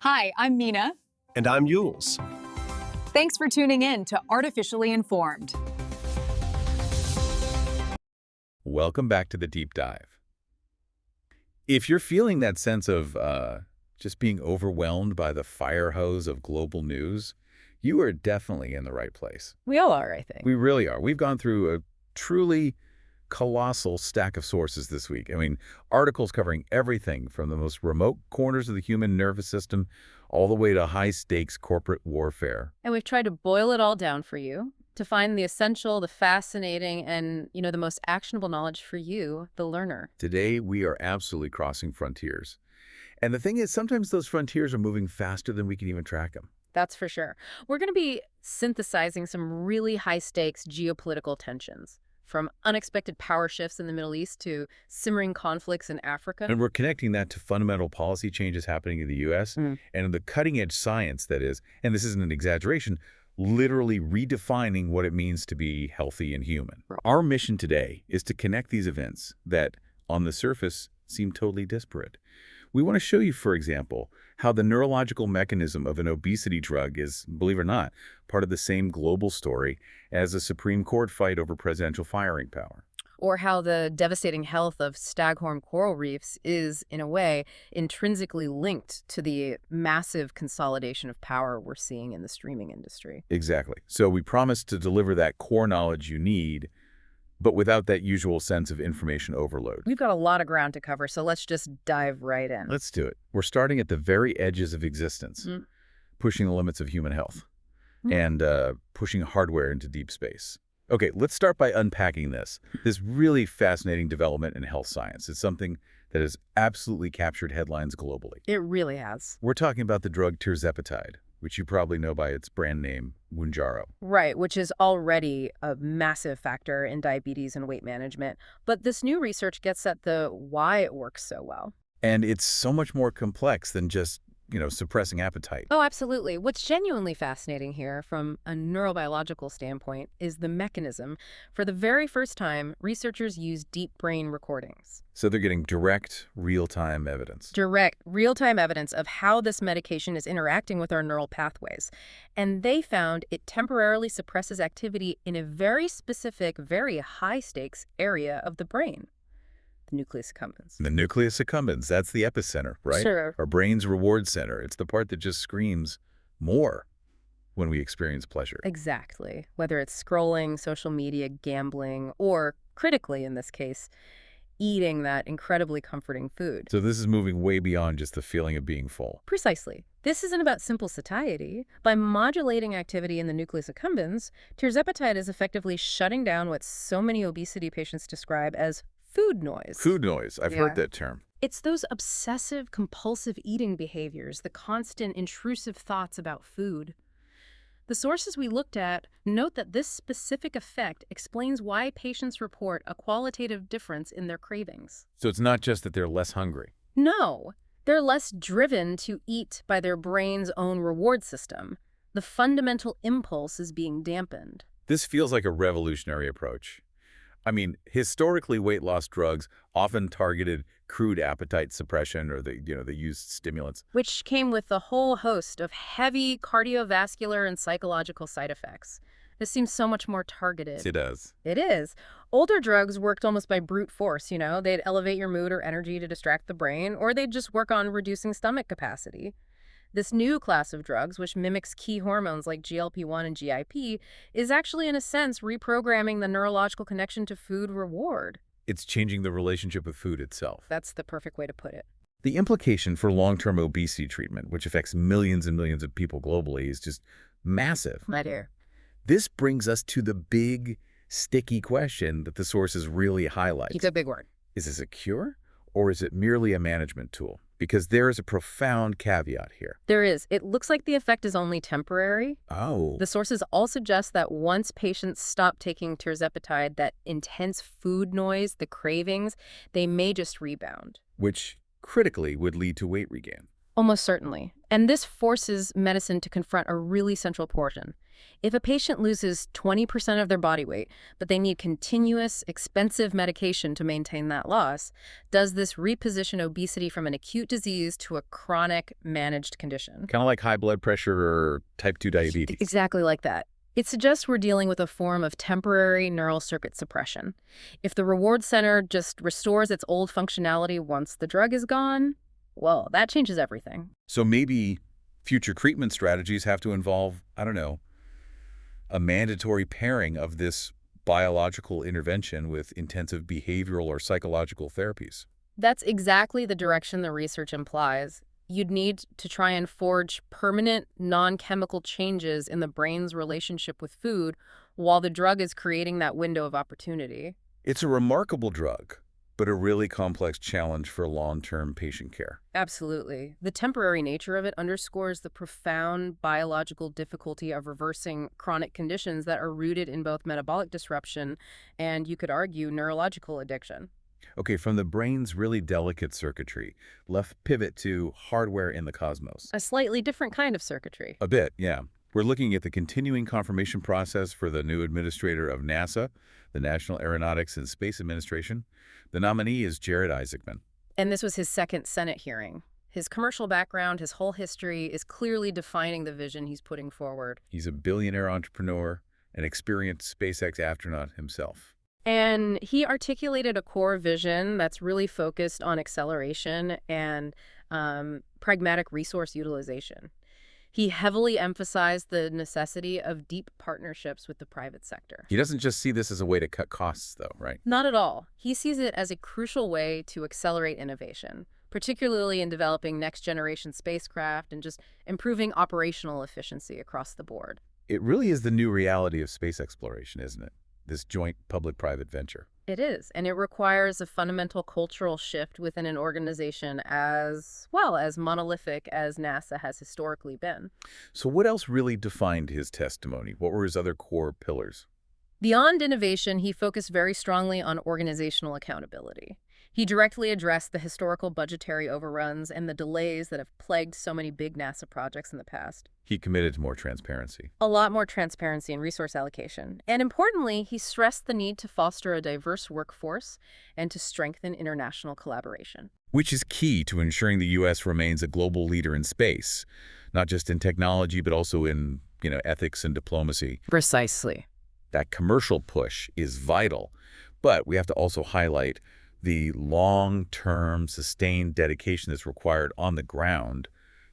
Hi, I'm Mina. And I'm Yules. Thanks for tuning in to Artificially Informed. Welcome back to the deep dive. If you're feeling that sense of just being overwhelmed by the fire hose of global news, you are definitely in the right place. We all are, I think. We really are. We've gone through a truly colossal stack of sources this week. I mean, articles covering everything from the most remote corners of the human nervous system all the way to high-stakes corporate warfare. And we've tried to boil it all down for you to find the essential, the fascinating, and, the most actionable knowledge for you, the learner. Today, we are absolutely crossing frontiers. And the thing is, sometimes those frontiers are moving faster than we can even track them. That's for sure. We're going to be synthesizing some really high-stakes geopolitical tensions, from unexpected power shifts in the Middle East to simmering conflicts in Africa. And we're connecting that to fundamental policy changes happening in the U.S. And the cutting-edge science that is, and this isn't an exaggeration, literally redefining what it means to be healthy and human. Our mission today is to connect these events that, on the surface, seem totally disparate. We want to show you, for example, how the neurological mechanism of an obesity drug is, believe it or not, part of the same global story as a Supreme Court fight over presidential firing power. Or how the devastating health of staghorn coral reefs is, in a way, intrinsically linked to the massive consolidation of power we're seeing in the streaming industry. Exactly. So we promise to deliver that core knowledge you need, but without that usual sense of information overload. We've got a lot of ground to cover, so let's just dive right in. Let's do it. We're starting at the very edges of existence, pushing the limits of human health, and pushing hardware into deep space. Okay, let's start by unpacking this really fascinating development in health science. It's something that has absolutely captured headlines globally. It really has. We're talking about the drug tirzepatide, which you probably know by its brand name, Mounjaro. Right, which is already a massive factor in diabetes and weight management. But this new research gets at the why it works so well. And it's so much more complex than just, suppressing appetite. Oh, absolutely. What's genuinely fascinating here from a neurobiological standpoint is the mechanism. For the very first time, researchers used deep brain recordings. So they're getting direct, real-time evidence. Direct, real-time evidence of how this medication is interacting with our neural pathways. And they found it temporarily suppresses activity in a very specific, very high-stakes area of the brain. The nucleus accumbens. The nucleus accumbens, that's the epicenter, right? Sure. Our brain's reward center. It's the part that just screams more when we experience pleasure. Exactly. Whether it's scrolling, social media, gambling, or, critically in this case, eating that incredibly comforting food. So this is moving way beyond just the feeling of being full. Precisely. This isn't about simple satiety. By modulating activity in the nucleus accumbens, tirzepatide is effectively shutting down what so many obesity patients describe as food noise. Food noise. I've heard that term. It's those obsessive, compulsive eating behaviors, the constant intrusive thoughts about food. The sources we looked at note that this specific effect explains why patients report a qualitative difference in their cravings. So it's not just that they're less hungry. No, they're less driven to eat by their brain's own reward system. The fundamental impulse is being dampened. This feels like a revolutionary approach. I mean, historically, weight loss drugs often targeted crude appetite suppression, or they used stimulants, which came with a whole host of heavy cardiovascular and psychological side effects. This seems so much more targeted. It does. It is. Older drugs worked almost by brute force, They'd elevate your mood or energy to distract the brain, or they'd just work on reducing stomach capacity. This new class of drugs, which mimics key hormones like GLP-1 and GIP, is actually, in a sense, reprogramming the neurological connection to food reward. It's changing the relationship with food itself. That's the perfect way to put it. The implication for long-term obesity treatment, which affects millions and millions of people globally, is just massive. Right here. This brings us to the big, sticky question that the sources really highlight. It's a big word. Is this a cure, or is it merely a management tool? Because there is a profound caveat here. There is. It looks like the effect is only temporary. Oh. The sources all suggest that once patients stop taking tirzepatide, that intense food noise, the cravings, they may just rebound. Which critically would lead to weight regain. Almost certainly. And this forces medicine to confront a really central portion. If a patient loses 20% of their body weight, but they need continuous, expensive medication to maintain that loss, does this reposition obesity from an acute disease to a chronic, managed condition? Kind of like high blood pressure or type 2 diabetes. Exactly like that. It suggests we're dealing with a form of temporary neural circuit suppression. If the reward center just restores its old functionality once the drug is gone, well, that changes everything. So maybe future treatment strategies have to involve, I don't know, a mandatory pairing of this biological intervention with intensive behavioral or psychological therapies. That's exactly the direction the research implies. You'd need to try and forge permanent, non-chemical changes in the brain's relationship with food while the drug is creating that window of opportunity. It's a remarkable drug, but a really complex challenge for long-term patient care. Absolutely. The temporary nature of it underscores the profound biological difficulty of reversing chronic conditions that are rooted in both metabolic disruption and, you could argue, neurological addiction. Okay, from the brain's really delicate circuitry, let's pivot to hardware in the cosmos. A slightly different kind of circuitry. A bit, yeah. We're looking at the continuing confirmation process for the new administrator of NASA, the National Aeronautics and Space Administration. The nominee is Jared Isaacman. And this was his second Senate hearing. His commercial background, his whole history is clearly defining the vision he's putting forward. He's a billionaire entrepreneur, an experienced SpaceX astronaut himself. And he articulated a core vision that's really focused on acceleration and pragmatic resource utilization. He heavily emphasized the necessity of deep partnerships with the private sector. He doesn't just see this as a way to cut costs, though, right? Not at all. He sees it as a crucial way to accelerate innovation, particularly in developing next-generation spacecraft and just improving operational efficiency across the board. It really is the new reality of space exploration, isn't it? This joint public-private venture. It is, and it requires a fundamental cultural shift within an organization as well as monolithic as NASA has historically been. So what else really defined his testimony? What were his other core pillars? Beyond innovation, he focused very strongly on organizational accountability. He directly addressed the historical budgetary overruns and the delays that have plagued so many big NASA projects in the past. He committed to more transparency. A lot more transparency in resource allocation. And importantly, he stressed the need to foster a diverse workforce and to strengthen international collaboration. Which is key to ensuring the U.S. remains a global leader in space, not just in technology, but also in, ethics and diplomacy. Precisely. That commercial push is vital, but we have to also highlight the long-term, sustained dedication that's required on the ground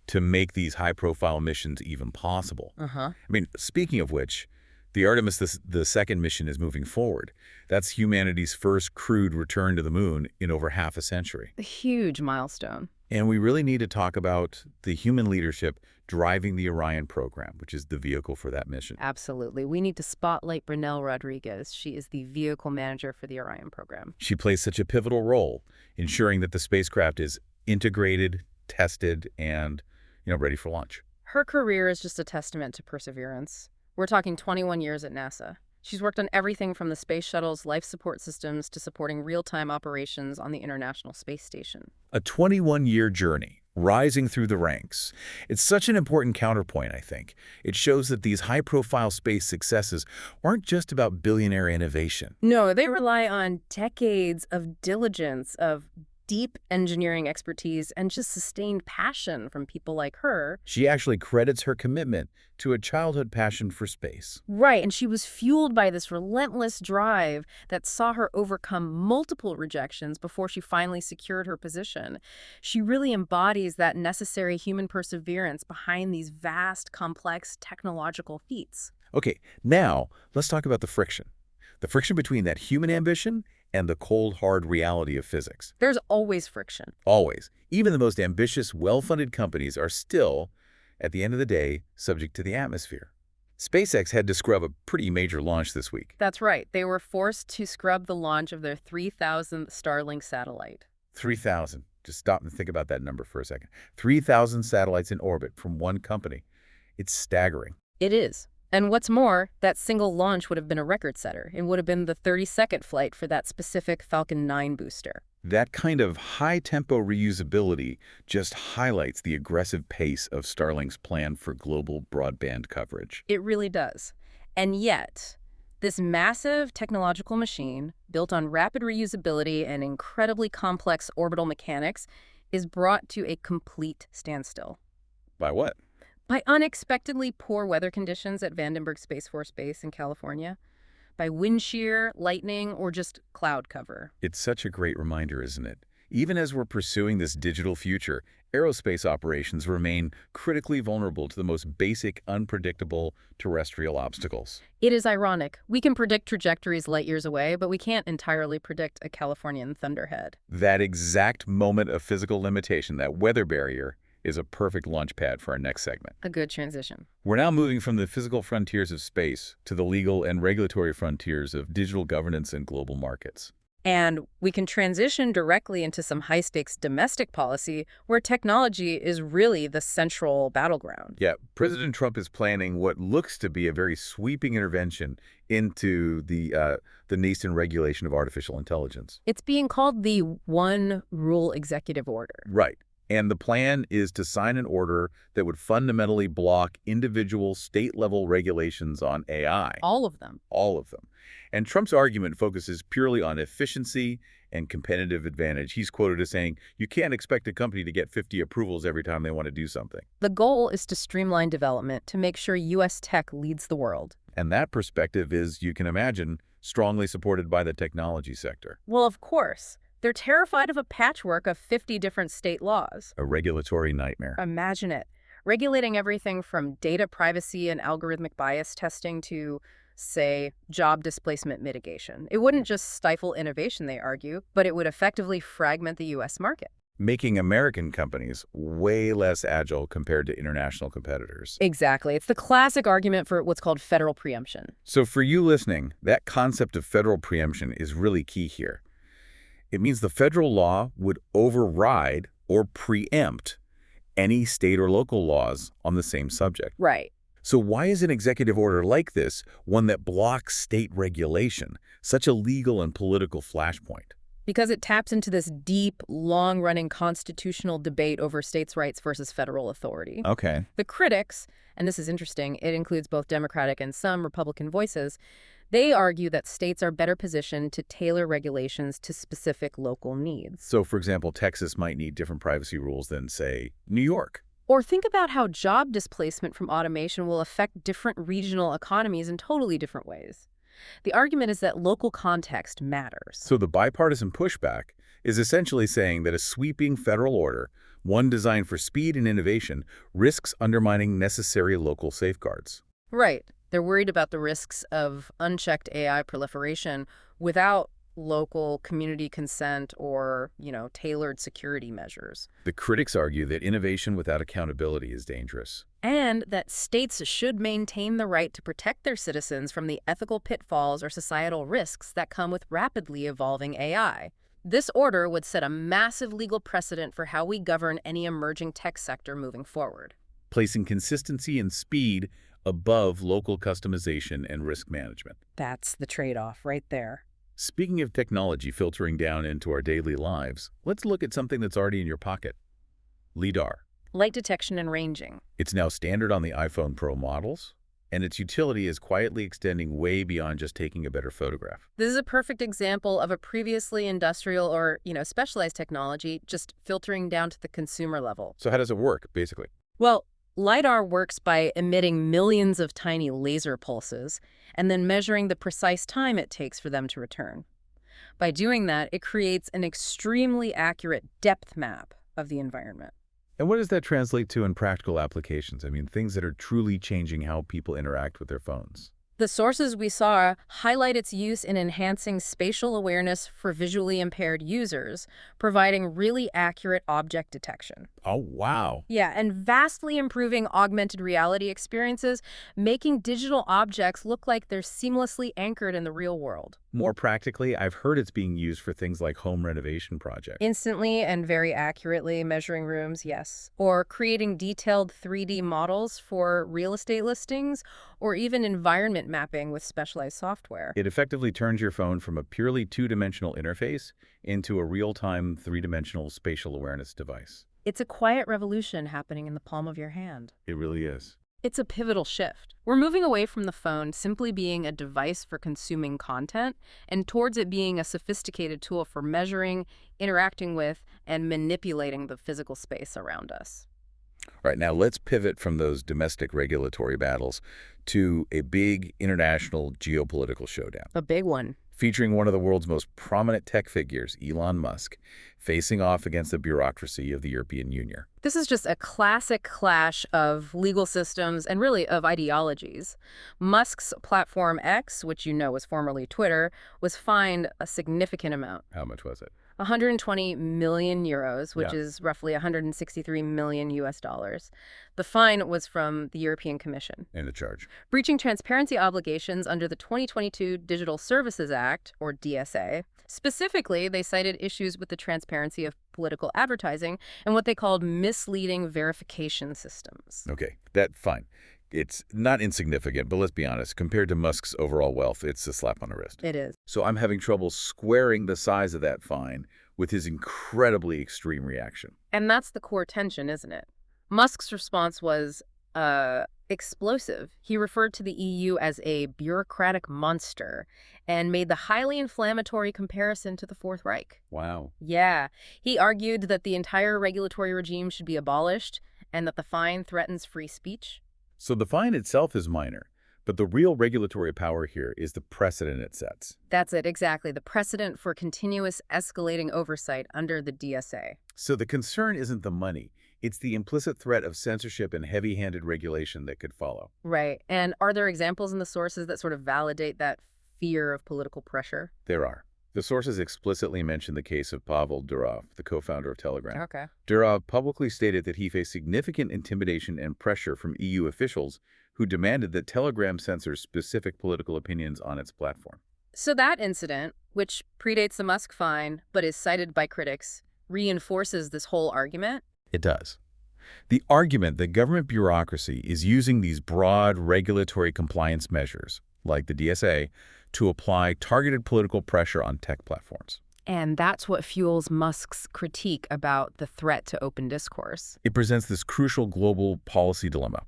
to make these high-profile missions even possible. I mean, speaking of which, the Artemis the second mission is moving forward. That's humanity's first crewed return to the moon in over half a century. A huge milestone. And we really need to talk about the human leadership driving the Orion program, which is the vehicle for that mission. Absolutely. We need to spotlight Brunel Rodriguez. She is the vehicle manager for the Orion program. She plays such a pivotal role, ensuring that the spacecraft is integrated, tested, and, ready for launch. Her career is just a testament to perseverance. We're talking 21 years at NASA. She's worked on everything from the space shuttle's life support systems to supporting real-time operations on the International Space Station. A 21-year journey, rising through the ranks. It's such an important counterpoint, I think. It shows that these high-profile space successes aren't just about billionaire innovation. No, they rely on decades of diligence, of deep engineering expertise, and just sustained passion from people like her. She actually credits her commitment to a childhood passion for space. Right, and she was fueled by this relentless drive that saw her overcome multiple rejections before she finally secured her position. She really embodies that necessary human perseverance behind these vast, complex technological feats. Okay, now let's talk about the friction. The friction between that human ambition and the cold, hard reality of physics. There's always friction. Always. Even the most ambitious, well-funded companies are still, at the end of the day, subject to the atmosphere. SpaceX had to scrub a pretty major launch this week. That's right. They were forced to scrub the launch of their 3,000th Starlink satellite. 3,000. Just stop and think about that number for a second. 3,000 satellites in orbit from one company. It's staggering. It is. And what's more, that single launch would have been a record setter. It would have been the 32nd flight for that specific Falcon 9 booster. That kind of high-tempo reusability just highlights the aggressive pace of Starlink's plan for global broadband coverage. It really does. And yet, this massive technological machine, built on rapid reusability and incredibly complex orbital mechanics, is brought to a complete standstill. By what? By unexpectedly poor weather conditions at Vandenberg Space Force Base in California, by wind shear, lightning, or just cloud cover. It's such a great reminder, isn't it? Even as we're pursuing this digital future, aerospace operations remain critically vulnerable to the most basic, unpredictable terrestrial obstacles. It is ironic. We can predict trajectories light years away, but we can't entirely predict a Californian thunderhead. That exact moment of physical limitation, that weather barrier, is a perfect launch pad for our next segment. A good transition. We're now moving from the physical frontiers of space to the legal and regulatory frontiers of digital governance and global markets. And we can transition directly into some high-stakes domestic policy where technology is really the central battleground. Yeah, President Trump is planning what looks to be a very sweeping intervention into the nascent regulation of artificial intelligence. It's being called the One Rule Executive Order. Right. And the plan is to sign an order that would fundamentally block individual state-level regulations on AI. All of them. All of them. And Trump's argument focuses purely on efficiency and competitive advantage. He's quoted as saying, you can't expect a company to get 50 approvals every time they want to do something. The goal is to streamline development to make sure U.S. tech leads the world. And that perspective is, you can imagine, strongly supported by the technology sector. Well, of course. They're terrified of a patchwork of 50 different state laws. A regulatory nightmare. Imagine it. Regulating everything from data privacy and algorithmic bias testing to, say, job displacement mitigation. It wouldn't just stifle innovation, they argue, but it would effectively fragment the U.S. market. Making American companies way less agile compared to international competitors. Exactly. It's the classic argument for what's called federal preemption. So for you listening, that concept of federal preemption is really key here. It means the federal law would override or preempt any state or local laws on the same subject. Right. So why is an executive order like this, one that blocks state regulation, such a legal and political flashpoint? Because it taps into this deep, long-running constitutional debate over states' rights versus federal authority. Okay. The critics, and this is interesting, it includes both Democratic and some Republican voices, they argue that states are better positioned to tailor regulations to specific local needs. So, for example, Texas might need different privacy rules than, say, New York. Or think about how job displacement from automation will affect different regional economies in totally different ways. The argument is that local context matters. So the bipartisan pushback is essentially saying that a sweeping federal order, one designed for speed and innovation, risks undermining necessary local safeguards. Right. They're worried about the risks of unchecked AI proliferation without local community consent or, tailored security measures. The critics argue that innovation without accountability is dangerous. And that states should maintain the right to protect their citizens from the ethical pitfalls or societal risks that come with rapidly evolving AI. This order would set a massive legal precedent for how we govern any emerging tech sector moving forward. Placing consistency and speed above local customization and risk management. That's the trade-off right there. Speaking of technology filtering down into our daily lives, let's look at something that's already in your pocket. LiDAR. Light detection and ranging. It's now standard on the iPhone Pro models, and its utility is quietly extending way beyond just taking a better photograph. This is a perfect example of a previously industrial or, specialized technology just filtering down to the consumer level. So how does it work, basically? Well, LiDAR works by emitting millions of tiny laser pulses and then measuring the precise time it takes for them to return. By doing that, it creates an extremely accurate depth map of the environment. And what does that translate to in practical applications? I mean, things that are truly changing how people interact with their phones. The sources we saw highlight its use in enhancing spatial awareness for visually impaired users, providing really accurate object detection. Oh, wow. Yeah, and vastly improving augmented reality experiences, making digital objects look like they're seamlessly anchored in the real world. More practically, I've heard it's being used for things like home renovation projects. Instantly and very accurately measuring rooms, yes. Or creating detailed 3D models for real estate listings, or even environment mapping with specialized software. It effectively turns your phone from a purely two-dimensional interface into a real-time, three-dimensional spatial awareness device. It's a quiet revolution happening in the palm of your hand. It really is. It's a pivotal shift. We're moving away from the phone simply being a device for consuming content and towards it being a sophisticated tool for measuring, interacting with, and manipulating the physical space around us. All right, now let's pivot from those domestic regulatory battles to a big international geopolitical showdown, A big one. featuring one of the world's most prominent tech figures, Elon Musk, facing off against the bureaucracy of the European Union. This is just a classic clash of legal systems and really of ideologies. Musk's platform X, which you know was formerly Twitter, was fined a significant amount. How much was it? 120 million euros, which Yeah. is roughly 163 million US dollars. The fine was from the European Commission. And the charge. Breaching transparency obligations under the 2022 Digital Services Act, or DSA. Specifically, they cited issues with the transparency of political advertising and what they called misleading verification systems. Okay, fine. It's not insignificant, but let's be honest, compared to Musk's overall wealth, it's a slap on the wrist. It is. So I'm having trouble squaring the size of that fine with his incredibly extreme reaction. And that's the core tension, isn't it? Musk's response was explosive. He referred to the EU as a bureaucratic monster and made the highly inflammatory comparison to the Fourth Reich. Wow. Yeah, he argued that the entire regulatory regime should be abolished and that the fine threatens free speech. So the fine itself is minor, but the real regulatory power here is the precedent it sets. That's it, exactly. The precedent for continuous escalating oversight under the DSA. So the concern isn't the money. It's the implicit threat of censorship and heavy-handed regulation that could follow. Right. And are there examples in the sources that sort of validate that fear of political pressure? There are. The sources explicitly mention the case of Pavel Durov, the co-founder of Telegram. Okay. Durov publicly stated that he faced significant intimidation and pressure from EU officials who demanded that Telegram censor specific political opinions on its platform. So that incident, which predates the Musk fine but is cited by critics, reinforces this whole argument? It does. The argument that government bureaucracy is using these broad regulatory compliance measures, like the DSA, to apply targeted political pressure on tech platforms. And that's what fuels Musk's critique about the threat to open discourse. It presents this crucial global policy dilemma.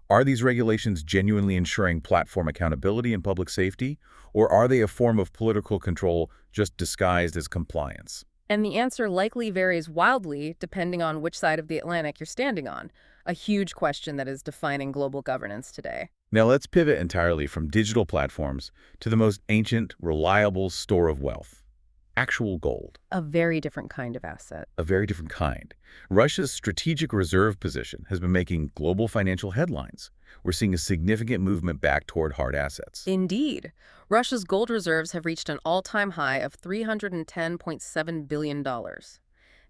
Are these regulations genuinely ensuring platform accountability and public safety, or are they a form of political control just disguised as compliance? And the answer likely varies wildly depending on which side of the Atlantic you're standing on, a huge question that is defining global governance today. Now let's pivot entirely from digital platforms to the most ancient, reliable store of wealth, actual gold. A very different kind of asset. A very different kind. Russia's strategic reserve position has been making global financial headlines. We're seeing a significant movement back toward hard assets. Indeed. Russia's gold reserves have reached an all-time high of $310.7 billion.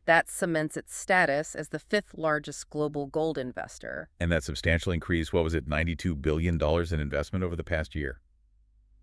That cements its status as the fifth largest global gold investor. And that substantially increased, what was it, $92 billion in investment over the past year.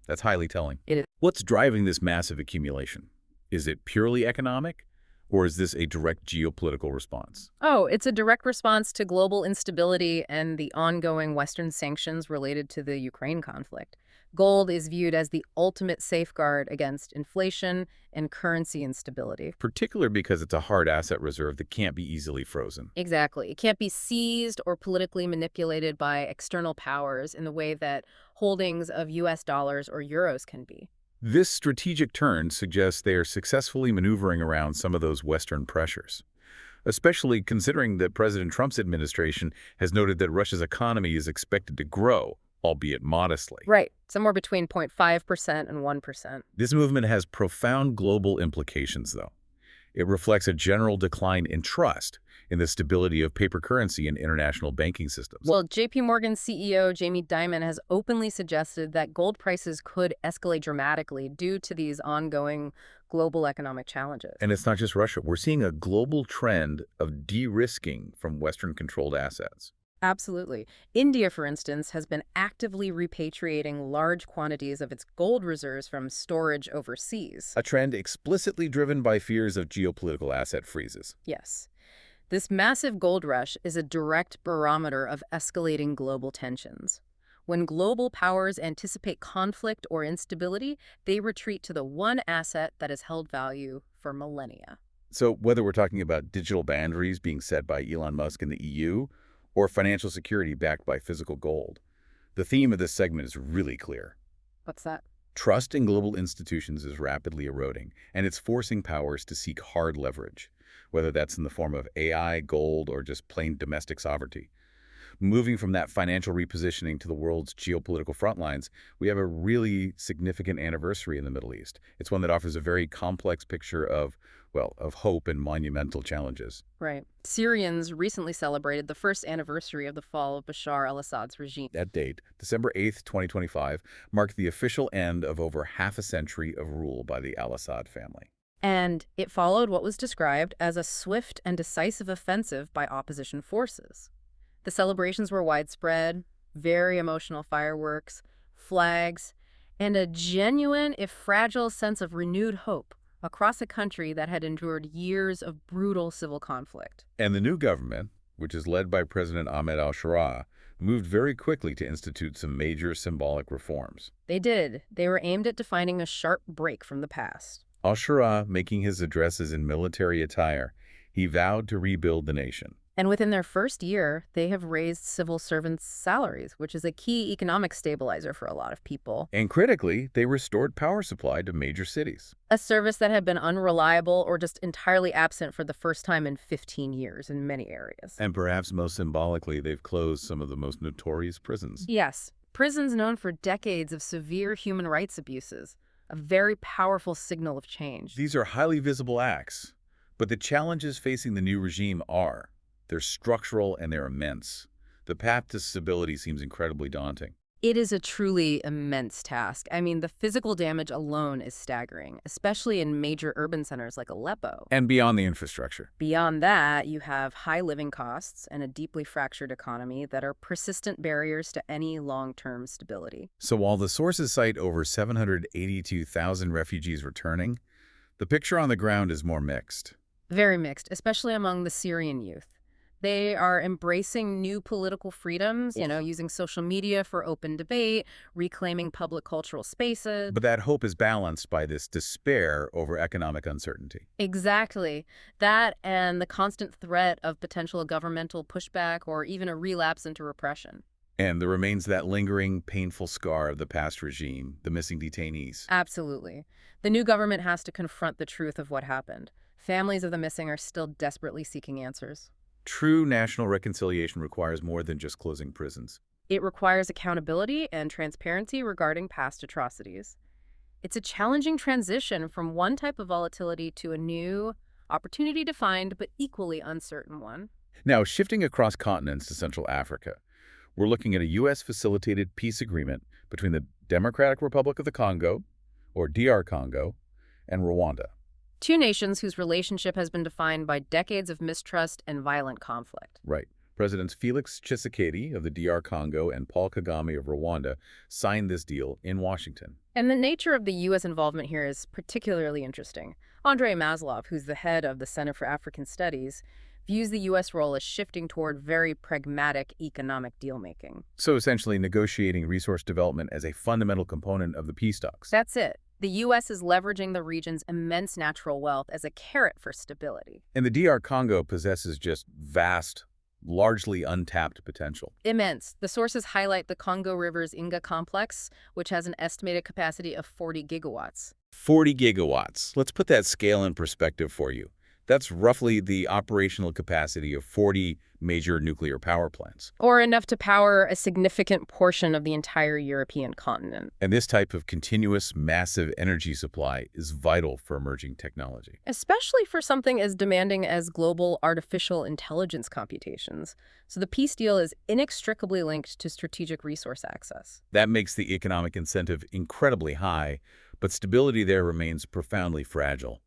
That's highly telling. It is. What's driving this massive accumulation? Is it purely economic, or is this a direct geopolitical response? Oh, it's a direct response to global instability and the ongoing Western sanctions related to the Ukraine conflict. Gold is viewed as the ultimate safeguard against inflation and currency instability. Particularly because it's a hard asset reserve that can't be easily frozen. Exactly. It can't be seized or politically manipulated by external powers in the way that holdings of US dollars or euros can be. This strategic turn suggests they are successfully maneuvering around some of those Western pressures, especially considering that President Trump's administration has noted that Russia's economy is expected to grow, albeit modestly. Right. Somewhere between 0.5% and 1%. This movement has profound global implications, though. It reflects a general decline in trust in the stability of paper currency and international banking systems. Well, JP Morgan CEO Jamie Dimon has openly suggested that gold prices could escalate dramatically due to these ongoing global economic challenges. And it's not just Russia. We're seeing a global trend of de-risking from Western-controlled assets. Absolutely. India, for instance, has been actively repatriating large quantities of its gold reserves from storage overseas. A trend explicitly driven by fears of geopolitical asset freezes. Yes. This massive gold rush is a direct barometer of escalating global tensions. When global powers anticipate conflict or instability, they retreat to the one asset that has held value for millennia. So whether we're talking about digital boundaries being set by Elon Musk and the EU, or financial security backed by physical gold, the theme of this segment is really clear. What's that? Trust in global institutions is rapidly eroding, and it's forcing powers to seek hard leverage, whether that's in the form of AI, gold, or just plain domestic sovereignty. Moving from that financial repositioning to the world's geopolitical front lines, we have a really significant anniversary in the Middle East. It's one that offers a very complex picture of, well, of hope and monumental challenges. Right. Syrians recently celebrated the first anniversary of the fall of Bashar al-Assad's regime. That date, December 8th, 2025, marked the official end of over half a century of rule by the al-Assad family. And it followed what was described as a swift and decisive offensive by opposition forces. The celebrations were widespread, very emotional fireworks, flags, and a genuine, if fragile, sense of renewed hope across a country that had endured years of brutal civil conflict. And the new government, which is led by President Ahmed al-Sharaa, moved very quickly to institute some major symbolic reforms. They did. They were aimed at defining a sharp break from the past. Al-Sharaa, making his addresses in military attire, he vowed to rebuild the nation. And within their first year, they have raised civil servants' salaries, which is a key economic stabilizer for a lot of people. And critically, they restored power supply to major cities. A service that had been unreliable or just entirely absent for the first time in 15 years in many areas. And perhaps most symbolically, they've closed some of the most notorious prisons. Yes, prisons known for decades of severe human rights abuses, a very powerful signal of change. These are highly visible acts, but the challenges facing the new regime are. They're structural and they're immense. The path to stability seems incredibly daunting. It is a truly immense task. I mean, the physical damage alone is staggering, especially in major urban centers like Aleppo. And beyond the infrastructure. Beyond that, you have high living costs and a deeply fractured economy that are persistent barriers to any long-term stability. So while the sources cite over 782,000 refugees returning, the picture on the ground is more mixed. Very mixed, especially among the Syrian youth. They are embracing new political freedoms, using social media for open debate, reclaiming public cultural spaces. But that hope is balanced by this despair over economic uncertainty. Exactly. That and the constant threat of potential governmental pushback or even a relapse into repression. And there remains that lingering, painful scar of the past regime, the missing detainees. Absolutely. The new government has to confront the truth of what happened. Families of the missing are still desperately seeking answers. True national reconciliation requires more than just closing prisons. It requires accountability and transparency regarding past atrocities. It's a challenging transition from one type of volatility to a new, opportunity-defined but equally uncertain one. Now, shifting across continents to Central Africa, we're looking at a U.S.-facilitated peace agreement between the Democratic Republic of the Congo, or DR Congo, and Rwanda. Two nations whose relationship has been defined by decades of mistrust and violent conflict. Right. Presidents Felix Tshisekedi of the DR Congo and Paul Kagame of Rwanda signed this deal in Washington. And the nature of the U.S. involvement here is particularly interesting. Andrei Maslov, who's the head of the Center for African Studies, views the U.S. role as shifting toward very pragmatic economic deal-making. So essentially negotiating resource development as a fundamental component of the peace talks. That's it. The U.S. is leveraging the region's immense natural wealth as a carrot for stability. And the DR Congo possesses just vast, largely untapped potential. Immense. The sources highlight the Congo River's Inga complex, which has an estimated capacity of 40 gigawatts. 40 gigawatts. Let's put that scale in perspective for you. That's roughly the operational capacity of 40 major nuclear power plants. Or enough to power a significant portion of the entire European continent. And this type of continuous, massive energy supply is vital for emerging technology. Especially for something as demanding as global artificial intelligence computations. So the peace deal is inextricably linked to strategic resource access. That makes the economic incentive incredibly high, but stability there remains profoundly fragile.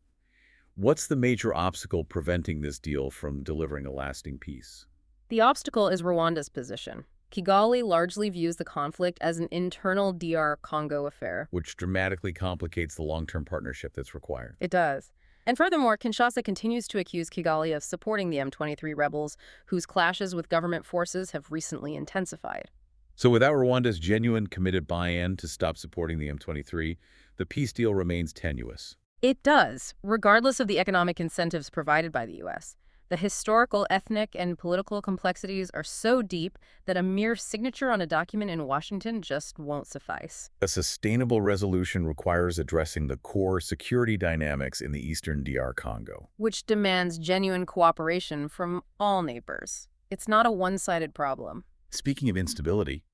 What's the major obstacle preventing this deal from delivering a lasting peace? The obstacle is Rwanda's position. Kigali largely views the conflict as an internal DR Congo affair. which dramatically complicates the long-term partnership that's required. It does. And furthermore, Kinshasa continues to accuse Kigali of supporting the M23 rebels, whose clashes with government forces have recently intensified. So without Rwanda's genuine committed buy-in to stop supporting the M23, the peace deal remains tenuous. It does, regardless of the economic incentives provided by the U.S. The historical, ethnic, and political complexities are so deep that a mere signature on a document in Washington just won't suffice. A sustainable resolution requires addressing the core security dynamics in the eastern DR Congo. Which demands genuine cooperation from all neighbors. It's not a one-sided problem. Speaking of instability,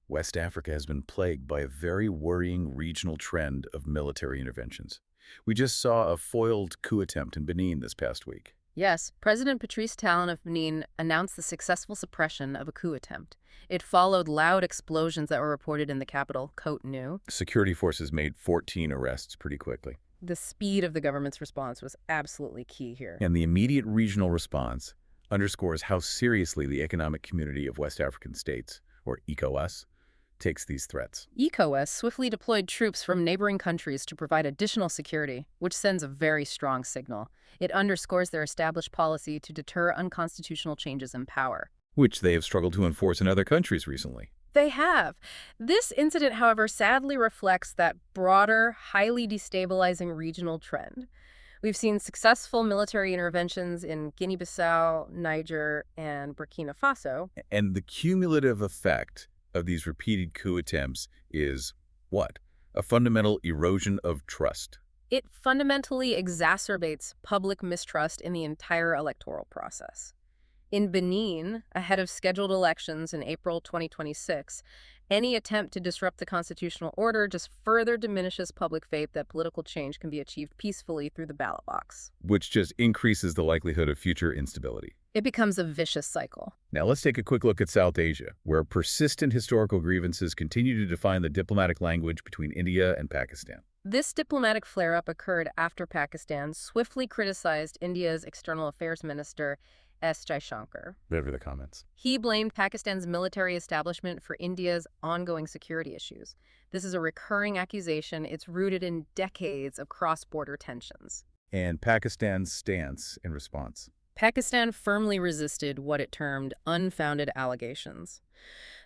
West Africa has been plagued by a very worrying regional trend of military interventions. We just saw a foiled coup attempt in Benin this past week. Yes, President Patrice Talon of Benin announced the successful suppression of a coup attempt. It followed loud explosions that were reported in the capital, Cotonou. Security forces made 14 arrests pretty quickly. The speed of the government's response was absolutely key here. And the immediate regional response underscores how seriously the Economic Community of West African States, or ECOWAS, takes these threats. ECOWAS swiftly deployed troops from neighboring countries to provide additional security, which sends a very strong signal. It underscores their established policy to deter unconstitutional changes in power. Which they have struggled to enforce in other countries recently. They have. This incident, however, sadly reflects that broader, highly destabilizing regional trend. We've seen successful military interventions in Guinea-Bissau, Niger, and Burkina Faso. And the cumulative effect of these repeated coup attempts is what? A fundamental erosion of trust. It fundamentally exacerbates public mistrust in the entire electoral process. In Benin, ahead of scheduled elections in April 2026, any attempt to disrupt the constitutional order just further diminishes public faith that political change can be achieved peacefully through the ballot box. Which just increases the likelihood of future instability. It becomes a vicious cycle. Now let's take a quick look at South Asia, where persistent historical grievances continue to define the diplomatic language between India and Pakistan. This diplomatic flare-up occurred after Pakistan swiftly criticized India's External Affairs Minister, S. Jaishankar. Whatever the comments. He blamed Pakistan's military establishment for India's ongoing security issues. This is a recurring accusation. It's rooted in decades of cross-border tensions. And Pakistan's stance in response. Pakistan firmly resisted what it termed unfounded allegations.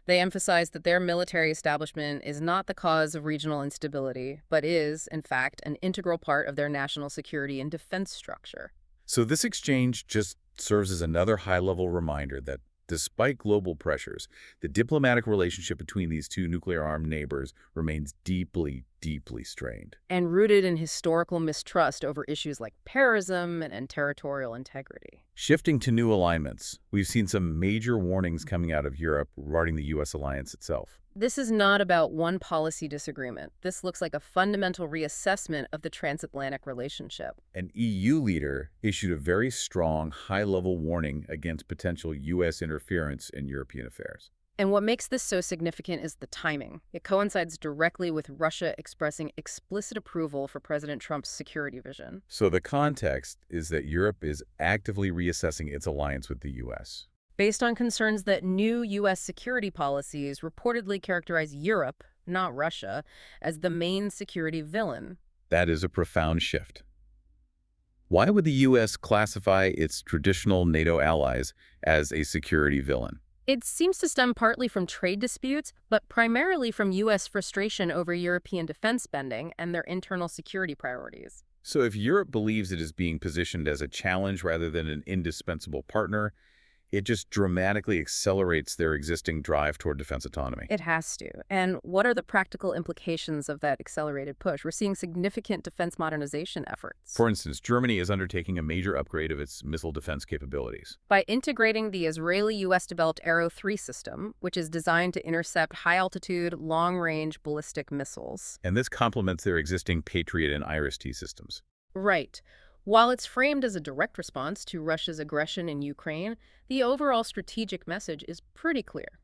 They emphasized that their military establishment is not the cause of regional instability, but is, in fact, an integral part of their national security and defense structure. So this exchange just serves as another high-level reminder that despite global pressures, the diplomatic relationship between these two nuclear-armed neighbors remains deeply, deeply strained. And rooted in historical mistrust over issues like terrorism and territorial integrity. Shifting to new alignments, we've seen some major warnings coming out of Europe regarding the U.S. alliance itself. This is not about one policy disagreement. This looks like a fundamental reassessment of the transatlantic relationship. An EU leader issued a very strong, high-level warning against potential U.S. interference in European affairs. And what makes this so significant is the timing. It coincides directly with Russia expressing explicit approval for President Trump's security vision. So the context is that Europe is actively reassessing its alliance with the U.S. Based on concerns that new U.S. security policies reportedly characterize Europe, not Russia, as the main security villain. That is a profound shift. Why would the U.S. classify its traditional NATO allies as a security villain? It seems to stem partly from trade disputes, but primarily from U.S. frustration over European defense spending and their internal security priorities. So if Europe believes it is being positioned as a challenge rather than an indispensable partner, it just dramatically accelerates their existing drive toward defense autonomy. It has to. And what are the practical implications of that accelerated push? We're seeing significant defense modernization efforts. For instance, Germany is undertaking a major upgrade of its missile defense capabilities. By integrating the Israeli-U.S.-developed Arrow 3 system, which is designed to intercept high-altitude, long-range ballistic missiles. And this complements their existing Patriot and IRIS-T systems. Right. While it's framed as a direct response to Russia's aggression in Ukraine, the overall strategic message is pretty clear.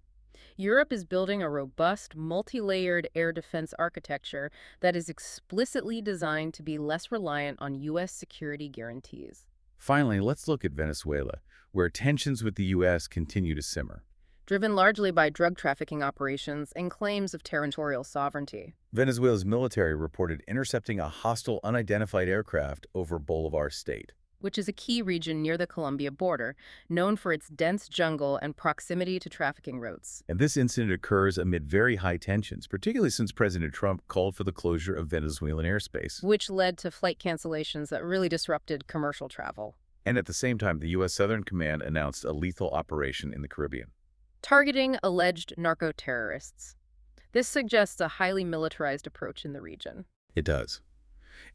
Europe is building a robust, multi-layered air defense architecture that is explicitly designed to be less reliant on U.S. security guarantees. Finally, let's look at Venezuela, where tensions with the U.S. continue to simmer. Driven largely by drug trafficking operations and claims of territorial sovereignty. Venezuela's military reported intercepting a hostile unidentified aircraft over Bolivar State. Which is a key region near the Colombia border, known for its dense jungle and proximity to trafficking routes. And this incident occurs amid very high tensions, particularly since President Trump called for the closure of Venezuelan airspace. Which led to flight cancellations that really disrupted commercial travel. And at the same time, the U.S. Southern Command announced a lethal operation in the Caribbean. Targeting alleged narco-terrorists. This suggests a highly militarized approach in the region. It does.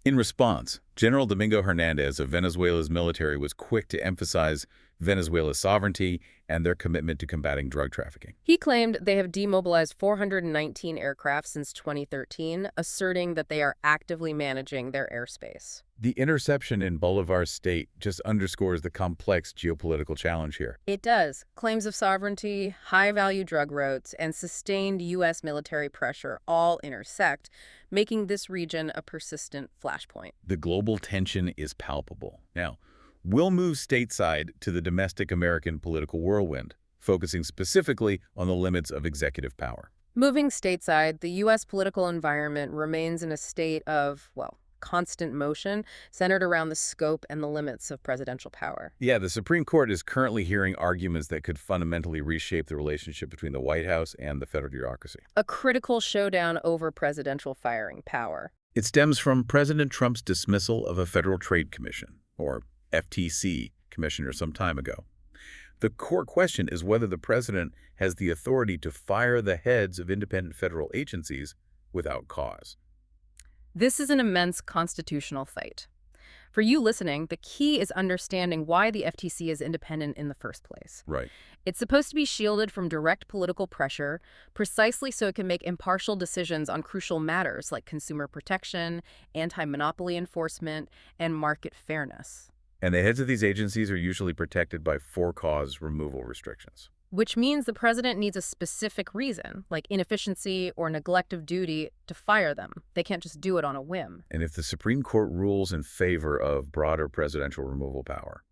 In response, General Domingo Hernandez of Venezuela's military was quick to emphasize Venezuela's sovereignty and their commitment to combating drug trafficking. He claimed they have demobilized 419 aircraft since 2013, asserting that they are actively managing their airspace. The interception in Bolivar State just underscores the complex geopolitical challenge here. It does. Claims of sovereignty, high-value drug routes, and sustained U.S. military pressure all intersect, making this region a persistent flashpoint. The global tension is palpable. Now, we'll move stateside to the domestic American political whirlwind, focusing specifically on the limits of executive power. Moving stateside, the U.S. political environment remains in a state of, well, constant motion, centered around the scope and the limits of presidential power. Yeah, the Supreme Court is currently hearing arguments that could fundamentally reshape the relationship between the White House and the federal bureaucracy. A critical showdown over presidential firing power. It stems from President Trump's dismissal of a Federal Trade Commission, or FTC, commissioner some time ago. The core question is whether the president has the authority to fire the heads of independent federal agencies without cause. This is an immense constitutional fight. For you listening, the key is understanding why the FTC is independent in the first place. Right. It's supposed to be shielded from direct political pressure, precisely so it can make impartial decisions on crucial matters like consumer protection, anti-monopoly enforcement, and market fairness. And the heads of these agencies are usually protected by for-cause removal restrictions. Which means the president needs a specific reason, like inefficiency or neglect of duty, to fire them. They can't just do it on a whim. And if the Supreme Court rules in favor of broader presidential removal power,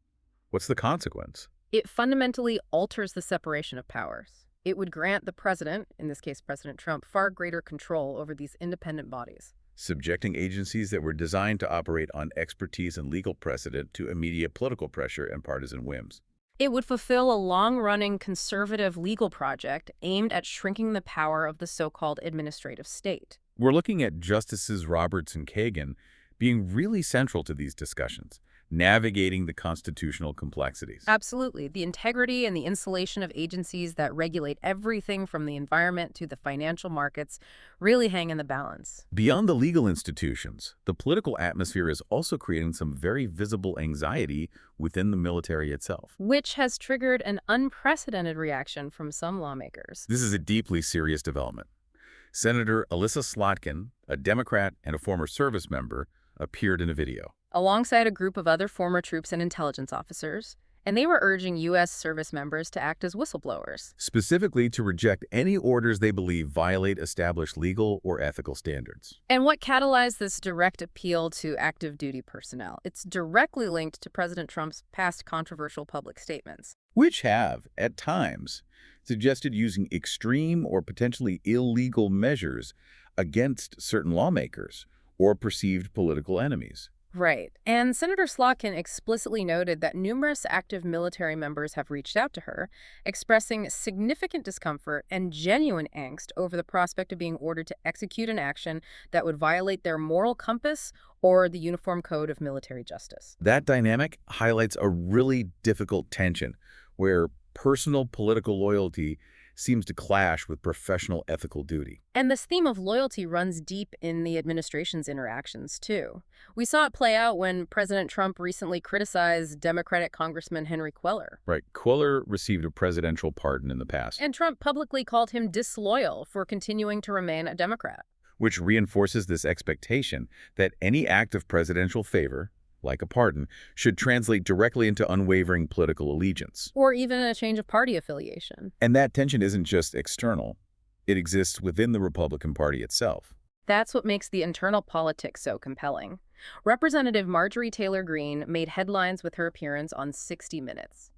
what's the consequence? It fundamentally alters the separation of powers. It would grant the president, in this case President Trump, far greater control over these independent bodies. Subjecting agencies that were designed to operate on expertise and legal precedent to immediate political pressure and partisan whims. It would fulfill a long-running conservative legal project aimed at shrinking the power of the so-called administrative state. We're looking at Justices Roberts and Kagan being really central to these discussions, navigating the constitutional complexities. Absolutely. The integrity and the insulation of agencies that regulate everything from the environment to the financial markets really hang in the balance. Beyond the legal institutions, the political atmosphere is also creating some very visible anxiety within the military itself. Which has triggered an unprecedented reaction from some lawmakers. This is a deeply serious development. Senator Alyssa Slotkin, a Democrat and a former service member, appeared in a video. Alongside a group of other former troops and intelligence officers, and they were urging U.S. service members to act as whistleblowers. Specifically to reject any orders they believe violate established legal or ethical standards. And what catalyzed this direct appeal to active duty personnel? It's directly linked to President Trump's past controversial public statements. Which have, at times, suggested using extreme or potentially illegal measures against certain lawmakers or perceived political enemies. Right. And Senator Slotkin explicitly noted that numerous active military members have reached out to her, expressing significant discomfort and genuine angst over the prospect of being ordered to execute an action that would violate their moral compass or the Uniform Code of Military Justice. That dynamic highlights a really difficult tension where personal political loyalty seems to clash with professional ethical duty. And this theme of loyalty runs deep in the administration's interactions, too. We saw it play out when President Trump recently criticized Democratic Congressman Henry Cuellar. Right. Cuellar received a presidential pardon in the past. And Trump publicly called him disloyal for continuing to remain a Democrat. Which reinforces this expectation that any act of presidential favor, like a pardon, should translate directly into unwavering political allegiance. Or even a change of party affiliation. And that tension isn't just external. It exists within the Republican Party itself. That's what makes the internal politics so compelling. Representative Marjorie Taylor Greene made headlines with her appearance on 60 Minutes.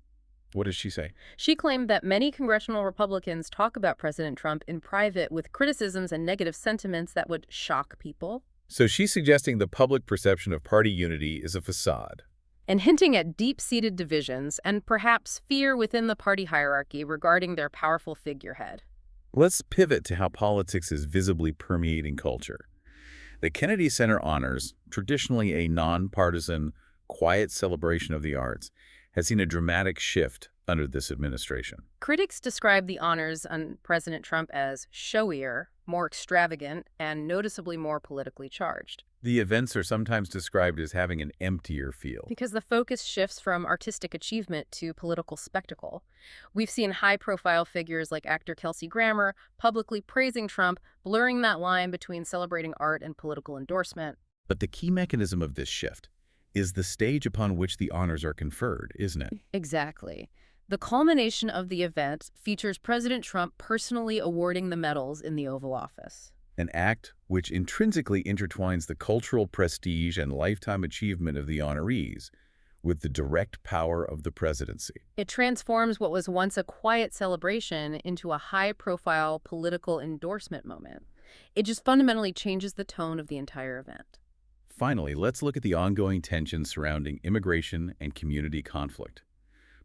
What does she say? She claimed that many congressional Republicans talk about President Trump in private with criticisms and negative sentiments that would shock people, So she's suggesting the public perception of party unity is a facade. and hinting at deep-seated divisions and perhaps fear within the party hierarchy regarding their powerful figurehead. Let's pivot to how politics is visibly permeating culture. The Kennedy Center Honors, traditionally a nonpartisan, quiet celebration of the arts, has seen a dramatic shift under this administration. Critics describe the honors on President Trump as showier, more extravagant, and noticeably more politically charged. The events are sometimes described as having an emptier feel. Because the focus shifts from artistic achievement to political spectacle. We've seen high-profile figures like actor Kelsey Grammer publicly praising Trump, blurring that line between celebrating art and political endorsement. But the key mechanism of this shift is the stage upon which the honors are conferred, isn't it? Exactly. The culmination of the event features President Trump personally awarding the medals in the Oval Office. An act which intrinsically intertwines the cultural prestige and lifetime achievement of the honorees with the direct power of the presidency. It transforms what was once a quiet celebration into a high-profile political endorsement moment. It just fundamentally changes the tone of the entire event. Finally, let's look at the ongoing tensions surrounding immigration and community conflict,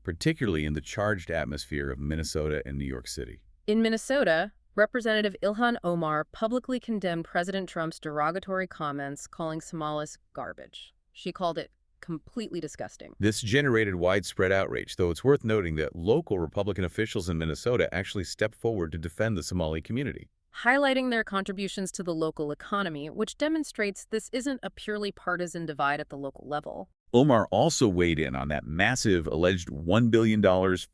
particularly in the charged atmosphere of Minnesota and New York City. In Minnesota, Representative Ilhan Omar publicly condemned President Trump's derogatory comments, calling Somalis garbage. She called it completely disgusting. This generated widespread outrage, though it's worth noting that local Republican officials in Minnesota actually stepped forward to defend the Somali community, highlighting their contributions to the local economy, which demonstrates this isn't a purely partisan divide at the local level. Omar also weighed in on that massive alleged $1 billion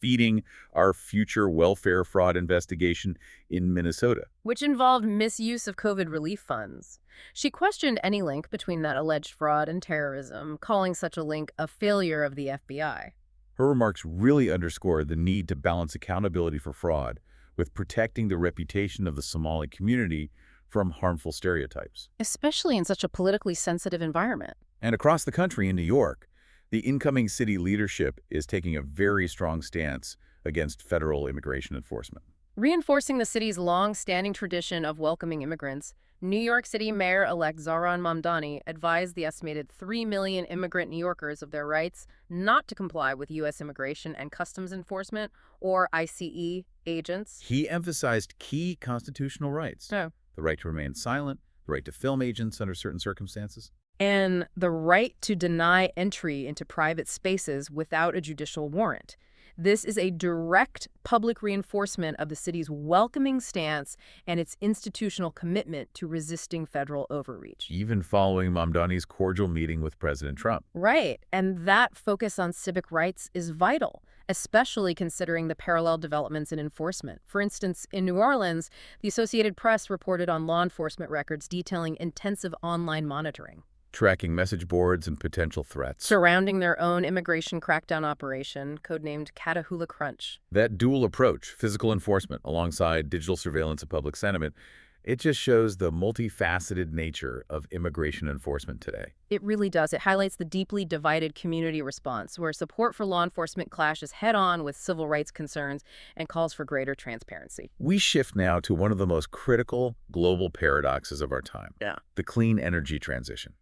feeding our future welfare fraud investigation in Minnesota, which involved misuse of COVID relief funds. She questioned any link between that alleged fraud and terrorism, calling such a link a failure of the FBI. Her remarks really underscored the need to balance accountability for fraud with protecting the reputation of the Somali community from harmful stereotypes. Especially in such a politically sensitive environment. And across the country in New York, the incoming city leadership is taking a very strong stance against federal immigration enforcement. Reinforcing the city's long-standing tradition of welcoming immigrants, New York City Mayor-elect Zohran Mamdani advised the estimated 3 million immigrant New Yorkers of their rights not to comply with U.S. Immigration and Customs Enforcement, or ICE, agents. He emphasized key constitutional rights. Oh. The right to remain silent, the right to film agents under certain circumstances, and the right to deny entry into private spaces without a judicial warrant. This is a direct public reinforcement of the city's welcoming stance and its institutional commitment to resisting federal overreach. even following Mamdani's cordial meeting with President Trump. Right, and that focus on civic rights is vital, especially considering the parallel developments in enforcement. For instance, in New Orleans, the Associated Press reported on law enforcement records detailing intensive online monitoring, Tracking message boards and potential threats. surrounding their own immigration crackdown operation, codenamed Catahoula Crunch. That dual approach, physical enforcement alongside digital surveillance of public sentiment, it just shows the multifaceted nature of immigration enforcement today. It really does. It highlights the deeply divided community response, where support for law enforcement clashes head-on with civil rights concerns and calls for greater transparency. We shift now to one of the most critical global paradoxes of our time. Yeah. The clean energy transition.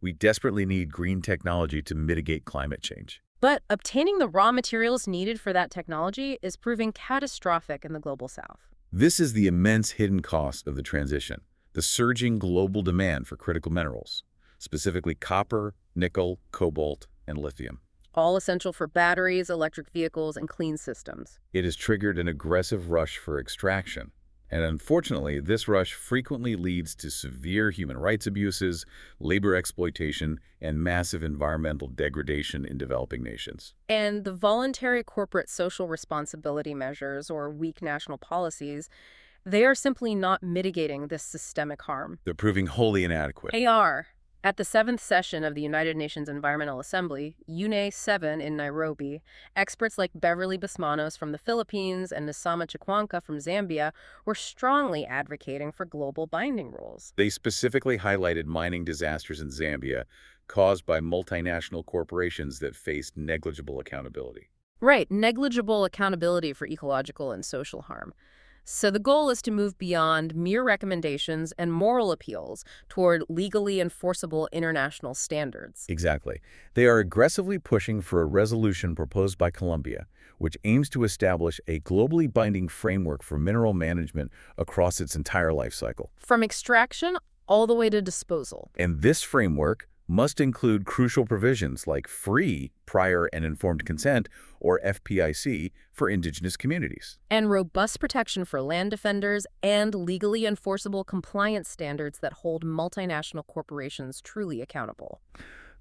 We desperately need green technology to mitigate climate change. But obtaining the raw materials needed for that technology is proving catastrophic in the Global South. This is the immense hidden cost of the transition, the surging global demand for critical minerals, specifically copper, nickel, cobalt, and lithium. All essential for batteries, electric vehicles, and clean systems. It has triggered an aggressive rush for extraction. And unfortunately, this rush frequently leads to severe human rights abuses, labor exploitation, and massive environmental degradation in developing nations. And the voluntary corporate social responsibility measures, or weak national policies, they are simply not mitigating this systemic harm. They're proving wholly inadequate. They are. At the 7th session of the United Nations Environmental Assembly, UNE 7 in Nairobi, experts like Beverly Basmanos from the Philippines and Nisama Chikwanka from Zambia were strongly advocating for global binding rules. They specifically highlighted mining disasters in Zambia caused by multinational corporations that faced negligible accountability. Right, negligible accountability for ecological and social harm. So the goal is to move beyond mere recommendations and moral appeals toward legally enforceable international standards. Exactly. They are aggressively pushing for a resolution proposed by Colombia, which aims to establish a globally binding framework for mineral management across its entire life cycle. From extraction all the way to disposal. And this framework must include crucial provisions like free, prior, and informed consent, or FPIC, for indigenous communities. And robust protection for land defenders and legally enforceable compliance standards that hold multinational corporations truly accountable.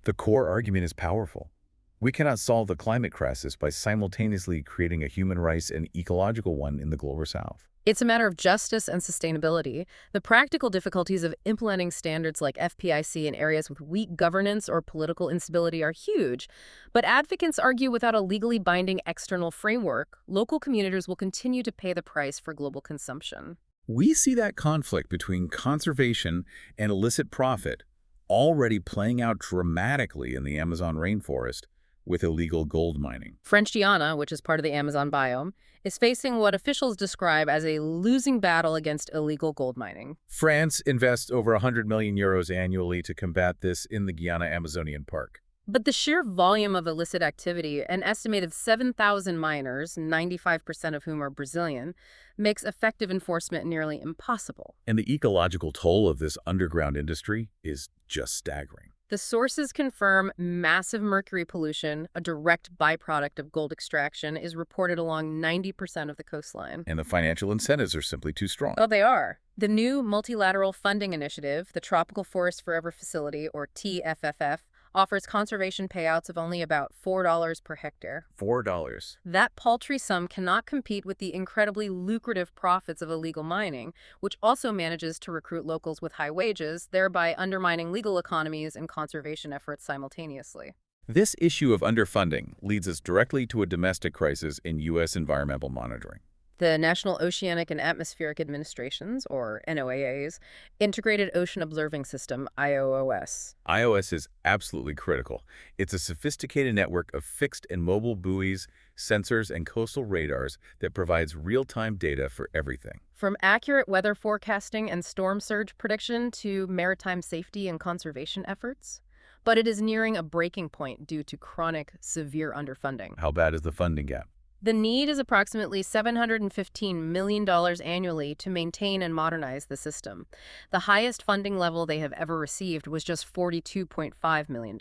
The core argument is powerful. We cannot solve the climate crisis by simultaneously creating a human rights and ecological one in the Global South. It's a matter of justice and sustainability. The practical difficulties of implementing standards like FPIC in areas with weak governance or political instability are huge. But advocates argue without a legally binding external framework, local communities will continue to pay the price for global consumption. We see that conflict between conservation and illicit profit already playing out dramatically in the Amazon rainforest with illegal gold mining. French Guiana, which is part of the Amazon biome, is facing what officials describe as a losing battle against illegal gold mining. France invests over 100 million euros annually to combat this in the Guyana Amazonian Park. But the sheer volume of illicit activity, an estimated 7,000 miners, 95% of whom are Brazilian, makes effective enforcement nearly impossible. And the ecological toll of this underground industry is just staggering. The sources confirm massive mercury pollution, a direct byproduct of gold extraction, is reported along 90% of the coastline. And the financial incentives are simply too strong. Oh, they are. The new multilateral funding initiative, the Tropical Forest Forever Facility, or TFFF, offers conservation payouts of only about $4 per hectare. $4. That paltry sum cannot compete with the incredibly lucrative profits of illegal mining, which also manages to recruit locals with high wages, thereby undermining legal economies and conservation efforts simultaneously. This issue of underfunding leads us directly to a domestic crisis in U.S. environmental monitoring. The National Oceanic and Atmospheric Administration's, or NOAA's, Integrated Ocean Observing System, IOOS. IOS is absolutely critical. It's a sophisticated network of fixed and mobile buoys, sensors, and coastal radars that provides real-time data for everything. From accurate weather forecasting and storm surge prediction to maritime safety and conservation efforts. But it is nearing a breaking point due to chronic, severe underfunding. How bad is the funding gap? The need is approximately $715 million annually to maintain and modernize the system. The highest funding level they have ever received was just $42.5 million.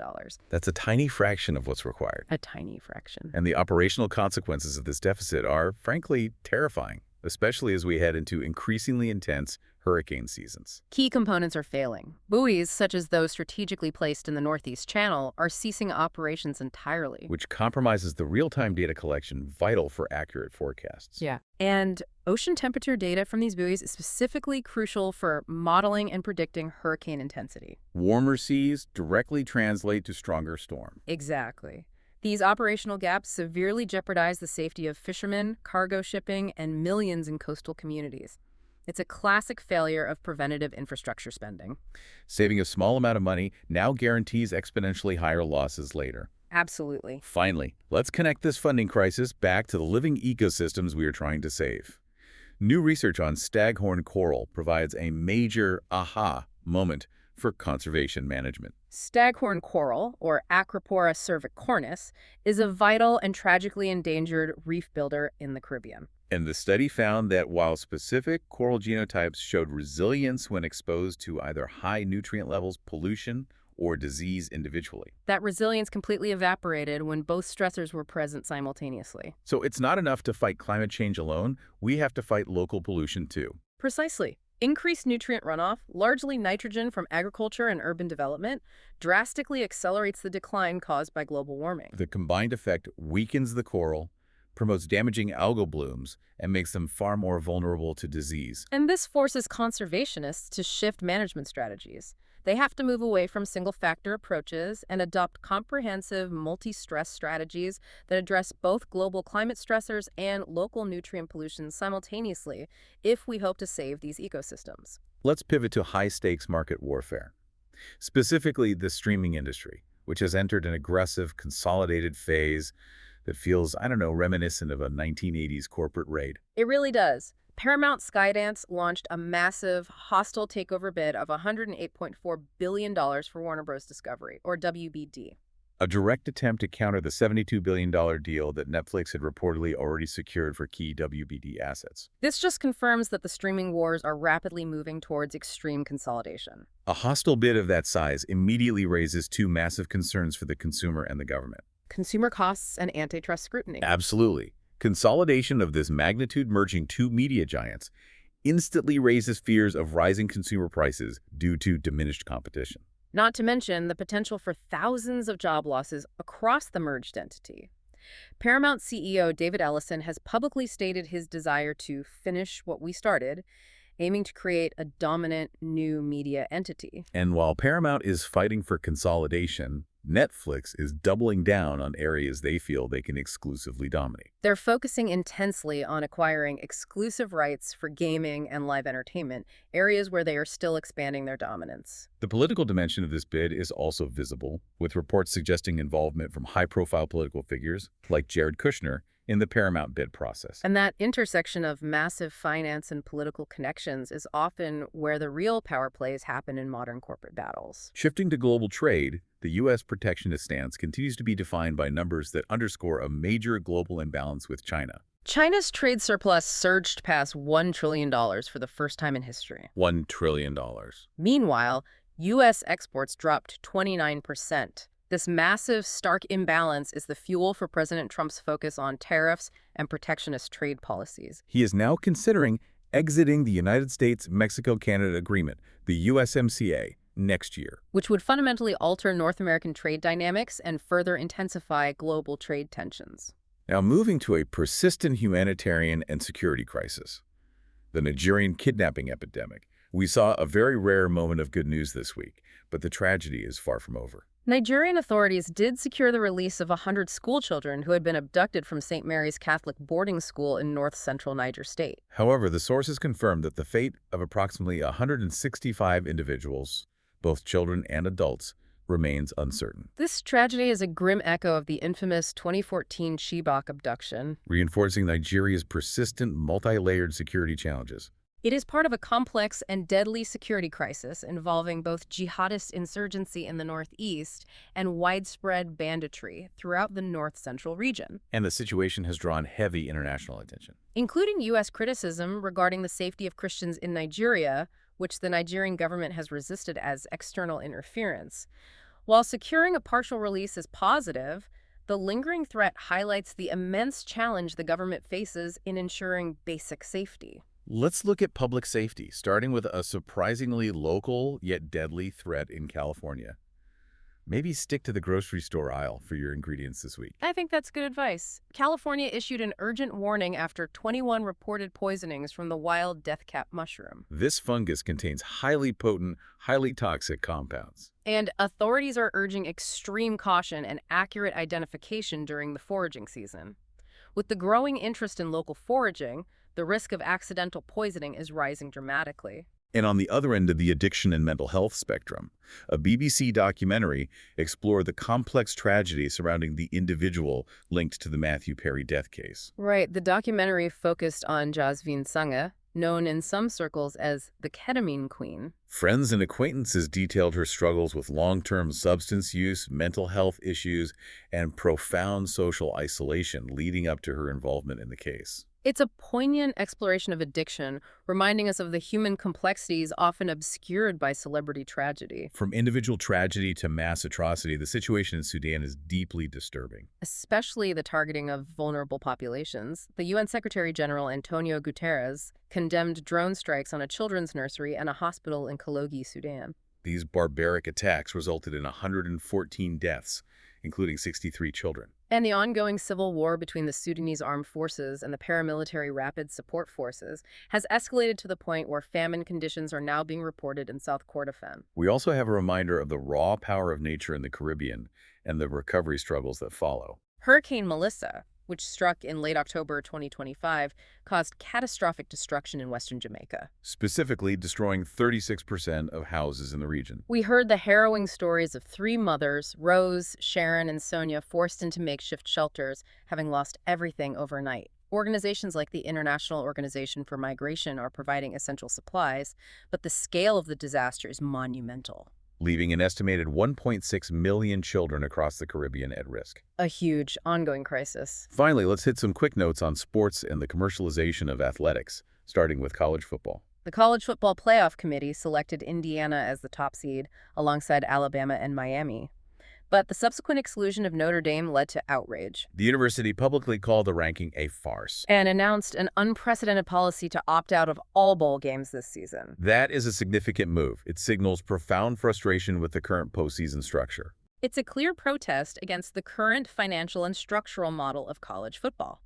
That's a tiny fraction of what's required. A tiny fraction. And the operational consequences of this deficit are, frankly, terrifying, especially as we head into increasingly intense hurricane seasons. Key components are failing. Buoys, such as those strategically placed in the Northeast Channel, are ceasing operations entirely. Which compromises the real-time data collection vital for accurate forecasts. Yeah. And ocean temperature data from these buoys is specifically crucial for modeling and predicting hurricane intensity. Warmer seas directly translate to stronger storm. Exactly. These operational gaps severely jeopardize the safety of fishermen, cargo shipping, and millions in coastal communities. It's a classic failure of preventative infrastructure spending. Saving a small amount of money now guarantees exponentially higher losses later. Absolutely. Finally, let's connect this funding crisis back to the living ecosystems we are trying to save. New research on staghorn coral provides a major aha moment for conservation management. Staghorn coral, or Acropora cervicornis, is a vital and tragically endangered reef builder in the Caribbean. And the study found that while specific coral genotypes showed resilience when exposed to either high nutrient levels, pollution, or disease individually. That resilience completely evaporated when both stressors were present simultaneously. So it's not enough to fight climate change alone. We have to fight local pollution too. Precisely. Increased nutrient runoff, largely nitrogen from agriculture and urban development, drastically accelerates the decline caused by global warming. The combined effect weakens the coral, promotes damaging algal blooms and makes them far more vulnerable to disease. And this forces conservationists to shift management strategies. They have to move away from single-factor approaches and adopt comprehensive, multi-stress strategies that address both global climate stressors and local nutrient pollution simultaneously if we hope to save these ecosystems. Let's pivot to high-stakes market warfare, specifically the streaming industry, which has entered an aggressive, consolidated phase that feels, I don't know, reminiscent of a 1980s corporate raid. It really does. Paramount Skydance launched a massive, hostile takeover bid of $108.4 billion for Warner Bros. Discovery, or WBD. A direct attempt to counter the $72 billion deal that Netflix had reportedly already secured for key WBD assets. This just confirms that the streaming wars are rapidly moving towards extreme consolidation. A hostile bid of that size immediately raises two massive concerns for the consumer and the government. Consumer costs and antitrust scrutiny. Absolutely. Consolidation of this magnitude merging two media giants instantly raises fears of rising consumer prices due to diminished competition. Not to mention the potential for thousands of job losses across the merged entity. Paramount CEO David Ellison has publicly stated his desire to finish what we started, aiming to create a dominant new media entity. And while Paramount is fighting for consolidation, Netflix is doubling down on areas they feel they can exclusively dominate. They're focusing intensely on acquiring exclusive rights for gaming and live entertainment, areas where they are still expanding their dominance. The political dimension of this bid is also visible, with reports suggesting involvement from high-profile political figures like Jared Kushner in the Paramount bid process. And that intersection of massive finance and political connections is often where the real power plays happen in modern corporate battles. Shifting to global trade, the U.S. protectionist stance continues to be defined by numbers that underscore a major global imbalance with China. China's trade surplus surged past $1 trillion for the first time in history. $1 trillion. Meanwhile, U.S. exports dropped 29%. This massive, stark imbalance is the fuel for President Trump's focus on tariffs and protectionist trade policies. He is now considering exiting the United States-Mexico-Canada Agreement, the USMCA, next year, which would fundamentally alter North American trade dynamics and further intensify global trade tensions. Now moving to a persistent humanitarian and security crisis, the Nigerian kidnapping epidemic. We saw a very rare moment of good news this week, but the tragedy is far from over. Nigerian authorities did secure the release of 100 schoolchildren who had been abducted from St. Mary's Catholic boarding school in north-central Niger State. However, the sources confirmed that the fate of approximately 165 individuals, both children and adults, remains uncertain. This tragedy is a grim echo of the infamous 2014 Chibok abduction, reinforcing Nigeria's persistent, multi-layered security challenges. It is part of a complex and deadly security crisis involving both jihadist insurgency in the northeast and widespread banditry throughout the north-central region. And the situation has drawn heavy international attention, including U.S. criticism regarding the safety of Christians in Nigeria, which the Nigerian government has resisted as external interference. While securing a partial release is positive, the lingering threat highlights the immense challenge the government faces in ensuring basic safety. Let's look at public safety, starting with a surprisingly local yet deadly threat in California. Maybe stick to the grocery store aisle for your ingredients this week. I think that's good advice. California issued an urgent warning after 21 reported poisonings from the wild deathcap mushroom. This fungus contains highly potent, highly toxic compounds. And authorities are urging extreme caution and accurate identification during the foraging season. With the growing interest in local foraging, the risk of accidental poisoning is rising dramatically. And on the other end of the addiction and mental health spectrum, a BBC documentary explored the complex tragedy surrounding the individual linked to the Matthew Perry death case. Right. The documentary focused on Jasveen Sangha, known in some circles as the ketamine queen. Friends and acquaintances detailed her struggles with long-term substance use, mental health issues, and profound social isolation leading up to her involvement in the case. It's a poignant exploration of addiction, reminding us of the human complexities often obscured by celebrity tragedy. From individual tragedy to mass atrocity, the situation in Sudan is deeply disturbing. Especially the targeting of vulnerable populations. The UN Secretary General Antonio Guterres condemned drone strikes on a children's nursery and a hospital in Kalogi, Sudan. These barbaric attacks resulted in 114 deaths, including 63 children. And the ongoing civil war between the Sudanese armed forces and the paramilitary rapid support forces has escalated to the point where famine conditions are now being reported in South Kordofan. We also have a reminder of the raw power of nature in the Caribbean and the recovery struggles that follow. Hurricane Melissa, which struck in late October 2025, caused catastrophic destruction in western Jamaica. Specifically destroying 36% of houses in the region. We heard the harrowing stories of 3 mothers, Rose, Sharon, and Sonia, forced into makeshift shelters, having lost everything overnight. Organizations like the International Organization for Migration are providing essential supplies, but the scale of the disaster is monumental, Leaving an estimated 1.6 million children across the Caribbean at risk. a huge, ongoing crisis. Finally, let's hit some quick notes on sports and the commercialization of athletics, starting with college football. The College Football Playoff Committee selected Indiana as the top seed, alongside Alabama and Miami. But the subsequent exclusion of Notre Dame led to outrage The university publicly called the ranking a farce. and announced an unprecedented policy to opt out of all bowl games this season. That is a significant move. It signals profound frustration with the current postseason structure. It's a clear protest against the current financial and structural model of college football.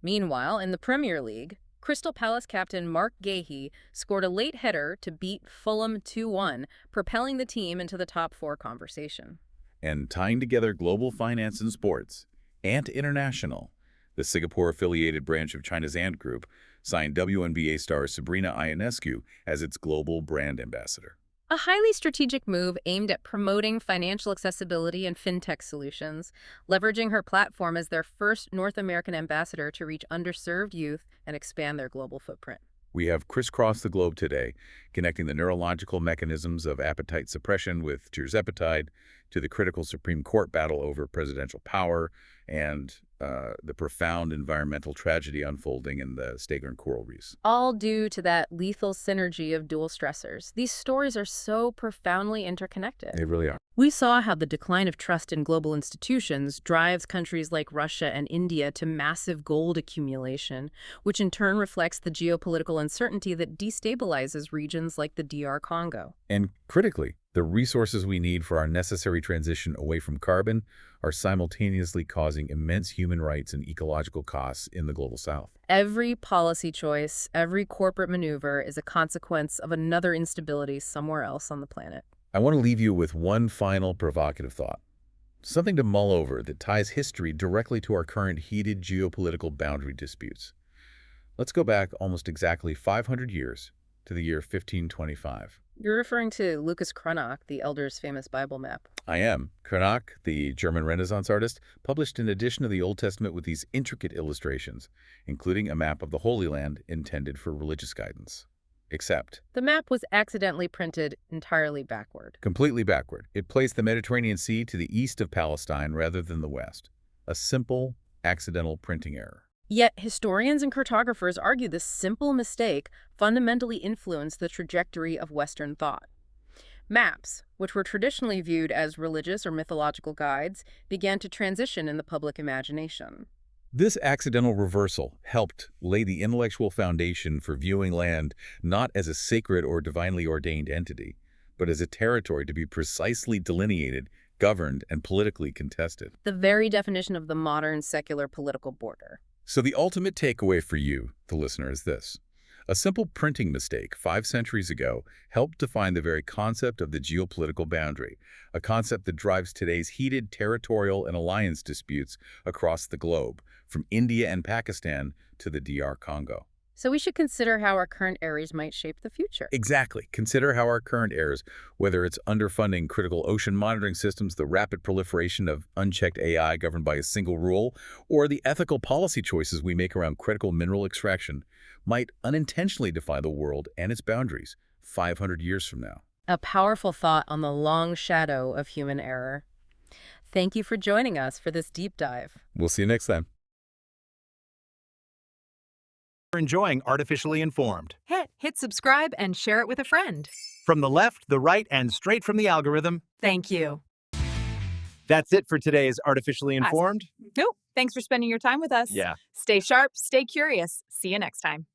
Meanwhile, in the Premier League, Crystal Palace captain Mark Gahey scored a late header to beat Fulham 2-1, propelling the team into the top 4 conversation. And tying together global finance and sports, Ant International, the Singapore-affiliated branch of China's Ant Group, signed WNBA star Sabrina Ionescu as its global brand ambassador. A highly strategic move aimed at promoting financial accessibility and fintech solutions, leveraging her platform as their first North American ambassador to reach underserved youth and expand their global footprint. We have crisscrossed the globe today, connecting the neurological mechanisms of appetite suppression with tirzepatide to the critical Supreme Court battle over presidential power and the profound environmental tragedy unfolding in the Staghorn coral reefs. All due to that lethal synergy of dual stressors. These stories are so profoundly interconnected. They really are. We saw how the decline of trust in global institutions drives countries like Russia and India to massive gold accumulation, which in turn reflects the geopolitical uncertainty that destabilizes regions like the DR Congo. And critically, the resources we need for our necessary transition away from carbon are simultaneously causing immense human rights and ecological costs in the global south. Every policy choice, every corporate maneuver is a consequence of another instability somewhere else on the planet. I want to leave you with one final provocative thought. Something to mull over that ties history directly to our current heated geopolitical boundary disputes. Let's go back almost exactly 500 years to the year 1525. You're referring to Lucas Cranach, the Elder's famous Bible map. I am. Cranach, the German Renaissance artist, published an edition of the Old Testament with these intricate illustrations, including a map of the Holy Land intended for religious guidance. Except, The map was accidentally printed entirely backward. completely backward. It placed the Mediterranean Sea to the east of Palestine rather than the west. A simple, accidental printing error. Yet historians and cartographers argue this simple mistake fundamentally influenced the trajectory of Western thought. Maps, which were traditionally viewed as religious or mythological guides, began to transition in the public imagination. This accidental reversal helped lay the intellectual foundation for viewing land not as a sacred or divinely ordained entity, but as a territory to be precisely delineated, governed, and politically contested. The very definition of the modern secular political border. So the ultimate takeaway for you, the listener, is this. A simple printing mistake 5 centuries ago helped define the very concept of the geopolitical boundary, a concept that drives today's heated territorial and alliance disputes across the globe, from India and Pakistan to the DR Congo. So we should consider how our current errors might shape the future. Exactly. Consider how our current errors, whether it's underfunding critical ocean monitoring systems, the rapid proliferation of unchecked AI governed by a single rule, or the ethical policy choices we make around critical mineral extraction, might unintentionally define the world and its boundaries 500 years from now. A powerful thought on the long shadow of human error. Thank you for joining us for this deep dive. We'll see you next time. Enjoying Artificially Informed. Hit subscribe and share it with a friend. From the left, the right, and straight from the algorithm. Thank you. That's it for today's Artificially Informed. Nope. Thanks for spending your time with us. Yeah. Stay sharp, stay curious. See you next time.